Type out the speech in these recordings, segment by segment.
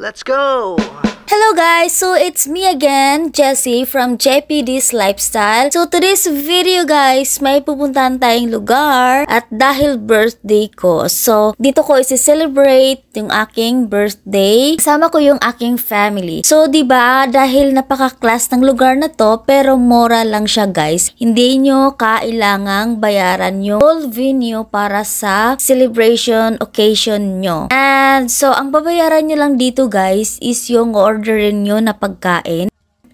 Let's go! Hello guys, so it's me again, Jessie from JPD's Lifestyle. So today's video guys, may pupuntahan tayong lugar at dahil birthday ko. So dito ko isi-celebrate yung aking birthday. Kasama ko yung aking family. So 'di ba dahil napaka-class ng lugar na to pero mura lang siya guys. Hindi nyo kailangang bayaran yung whole venue para sa celebration occasion nyo. And so ang babayaran nyo lang dito guys is yung orderin nyo na pagkain.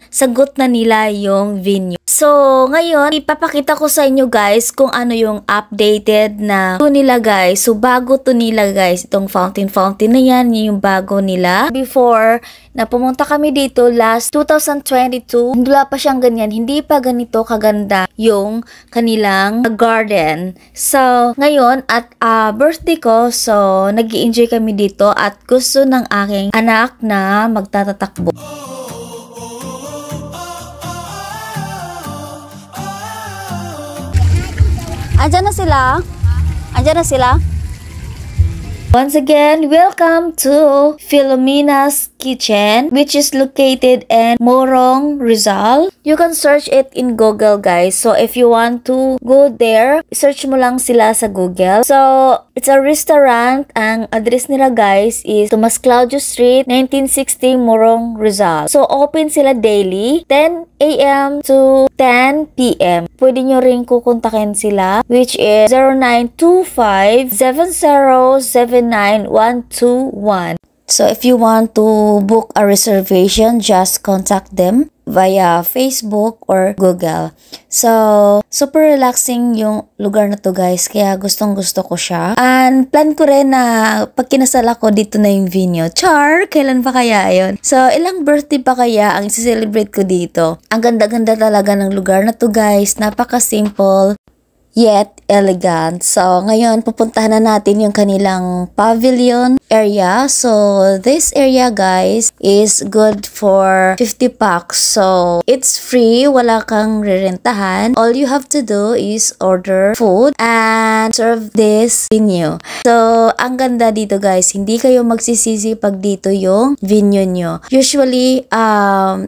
Sagot na nila yung venue. So, ngayon, ipapakita ko sa inyo guys kung ano yung updated na to nila guys. So, bago to nila guys. Itong fountain na yan, yung bago nila. Before na pumunta kami dito last 2022, wala pa siyang ganyan. Hindi pa ganito kaganda yung kanilang garden. So, ngayon, at birthday ko, so, nag-i-enjoy kami dito at gusto ng aking anak na magtatatakbo. Andiyan na sila? Andiyan na sila? Once again, welcome to Philomena's Kitchen, which is located in Morong, Rizal. You can search it in Google, guys. So, if you want to go there, search mo lang sila sa Google. So, it's a restaurant. Ang address nila, guys, is Tomas Claudio Street, 1960, Morong, Rizal. So, open sila daily, 10 a.m. to 10 p.m. Pwede nyo rin kukontakin sila, which is 0925-7079-121. So, if you want to book a reservation, just contact them via Facebook or Google. So, super relaxing yung lugar na to guys, kaya gustong gusto ko siya. And plan ko rin na pag kinasal ako, dito na yung venue. Char! Kailan pa kaya yun? So, ilang birthday pa kaya ang isi-celebrate ko dito? Ang ganda-ganda talaga ng lugar na to guys. Napaka-simple yet elegant. So, ngayon, pupuntahan na natin yung kanilang pavilion area. So, this area, guys, is good for 50 packs. So, it's free. Wala kang rirentahan. All you have to do is order food and serve this venue. So, ang ganda dito, guys. Hindi kayo magsisisi pag dito yung venue nyo. Usually,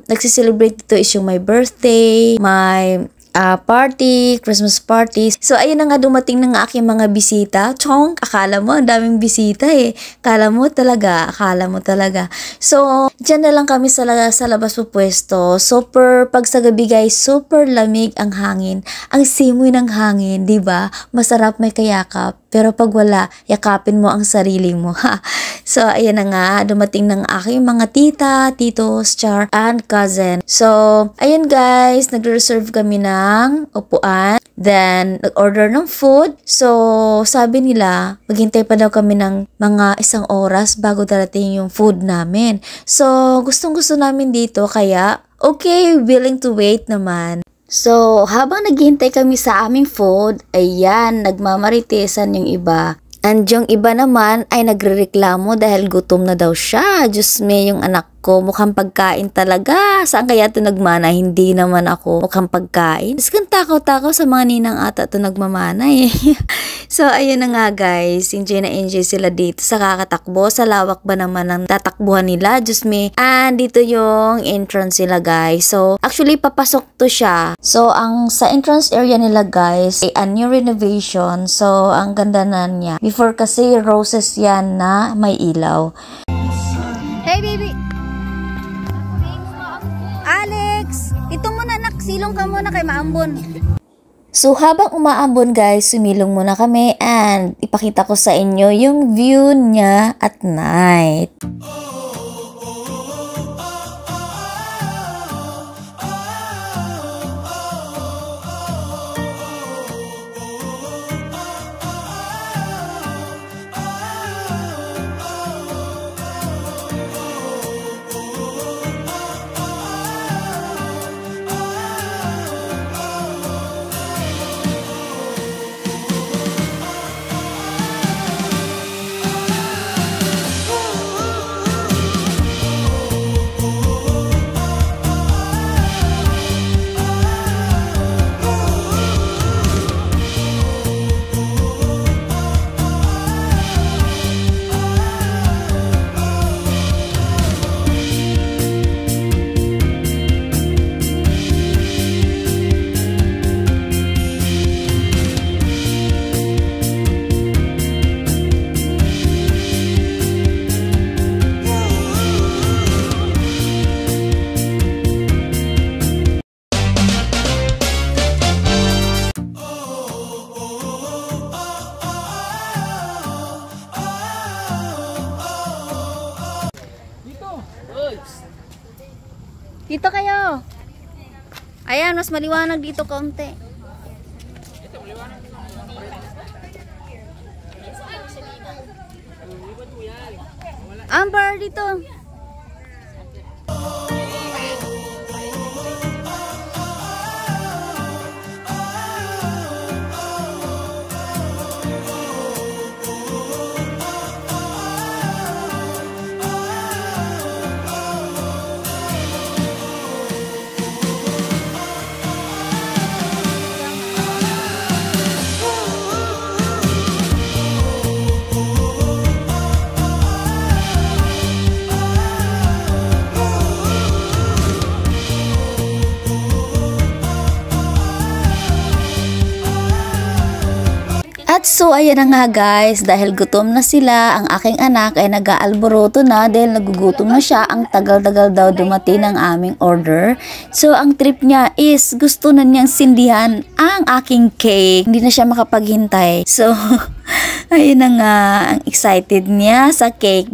nagsiselebrate dito is yung my birthday, my party, Christmas parties. So, ayun na nga dumating ng aking mga bisita. Chong, akala mo, ang daming bisita eh. Akala mo talaga. So, dyan na lang kami sa labas po pwesto. Super, pag sa gabi guys, super lamig ang hangin. Ang simoy ng hangin, di ba? Masarap may kayakap. Pero pag wala, yakapin mo ang sarili mo. So, ayan na nga, dumating ng aking mga tita, titos, char, and cousin. So, ayun guys, nag-reserve kami ng upuan. Then, nag-order ng food. So, sabi nila, maghintay pa daw kami ng mga 1 oras bago darating yung food namin. So, gustong-gusto namin dito, kaya, okay, willing to wait naman. So, habang naghihintay kami sa aming food, ayan, nagmamaritesan yung iba. And yung iba naman ay nagrereklamo dahil gutom na daw siya. Diyos me, yung anak ko, mukhang pagkain talaga. Saan kaya ito nagmana? Hindi naman ako mukhang pagkain. Tapos kang takaw-takaw sa mga ninang ata ito nagmamana eh. So, ayun na nga guys. Enjoy na enjoy sila dito sa kakatakbo. Sa lawak ba naman ang tatakbuhan nila? Diyos me. And dito yung entrance nila guys. So, actually papasok to siya. So, ang sa entrance area nila guys ay a new renovation. So, ang ganda na niya. Before kasi roses yan na may ilaw. Hey baby! Alex! Itong muna nak, silong ka muna kay maambon. So, habang umaambon guys, sumilong muna kami and ipakita ko sa inyo yung view niya at night. Dito kayo. Ayan, mas maliwanag dito kaunti. Amber, dito. At so, ayan na nga guys, dahil gutom na sila, ang aking anak ay nag-aalboroto na dahil nagugutom na siya. Ang tagal-tagal daw dumating ng aming order. So, ang trip niya is gusto na niyang sindihan ang aking cake. Hindi na siya makapaghintay. So, ayun na nga, ang excited niya sa cake.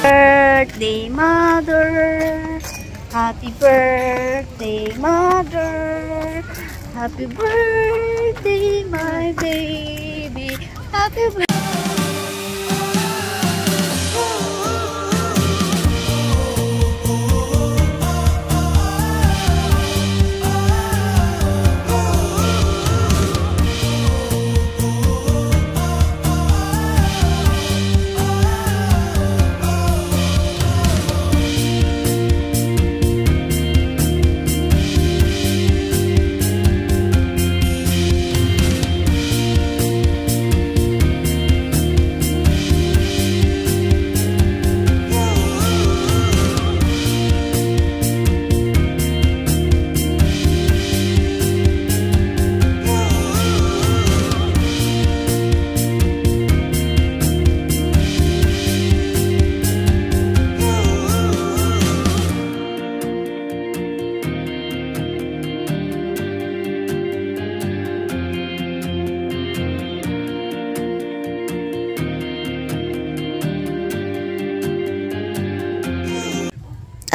Birthday, mother. Happy birthday, mother. Happy birthday, my baby. Happy birthday.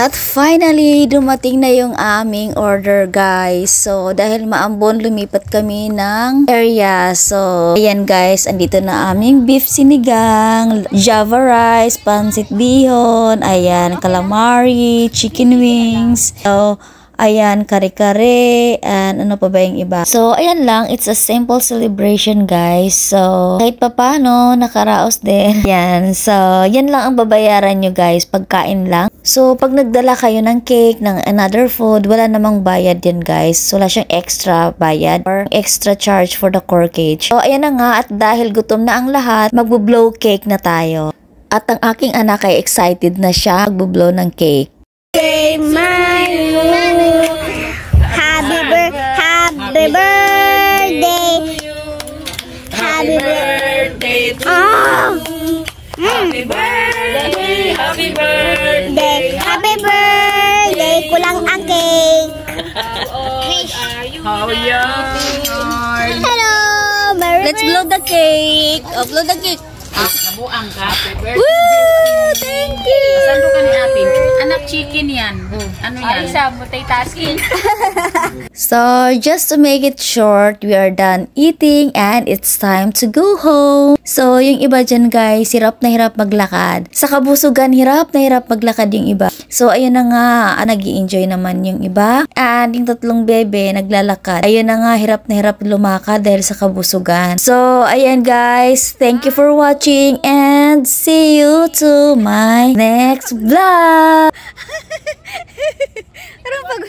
At finally, dumating na yung aming order guys. So, dahil maambon, lumipat kami ng area. So, ayan guys, andito na aming beef sinigang, java rice, pancit bihon, ayan, calamari, chicken wings. So, ayan, kare-kare, and ano pa ba yung iba. So, ayan lang, it's a simple celebration guys. So, kahit pa paano, nakaraos din. Yan, so, yan lang ang babayaran nyo guys, pagkain lang. So, pag nagdala kayo ng cake, ng another food, wala namang bayad yan guys. So, wala siyang extra bayad or extra charge for the corkage. So, ayan na nga, at dahil gutom na ang lahat, magbo-blow cake na tayo. At ang aking anak ay excited na siya magbo-blow ng cake. Happy birthday. Happy birthday to you. Happy birthday, happy birthday, happy birthday. Kulang ang cake. How young? Hello, Merry Let's blow the cake. Oh, blow the cake. Nabuang ka. Woo! Thank you! Sando ka ni atin. Anak, chicken yan. Ano yan? Ay, sa multitasking. So, just to make it short, we are done eating and it's time to go home. So, yung iba dyan guys, hirap na hirap maglakad. Sa kabusugan, hirap na hirap maglakad yung iba. So, ayun na nga, nag-i-enjoy naman yung iba. And yung tatlong bebe, naglalakad. Ayun na nga, hirap na hirap lumakad dahil sa kabusugan. So, ayan guys, thank you for watching and see you to my next vlog. Pero pag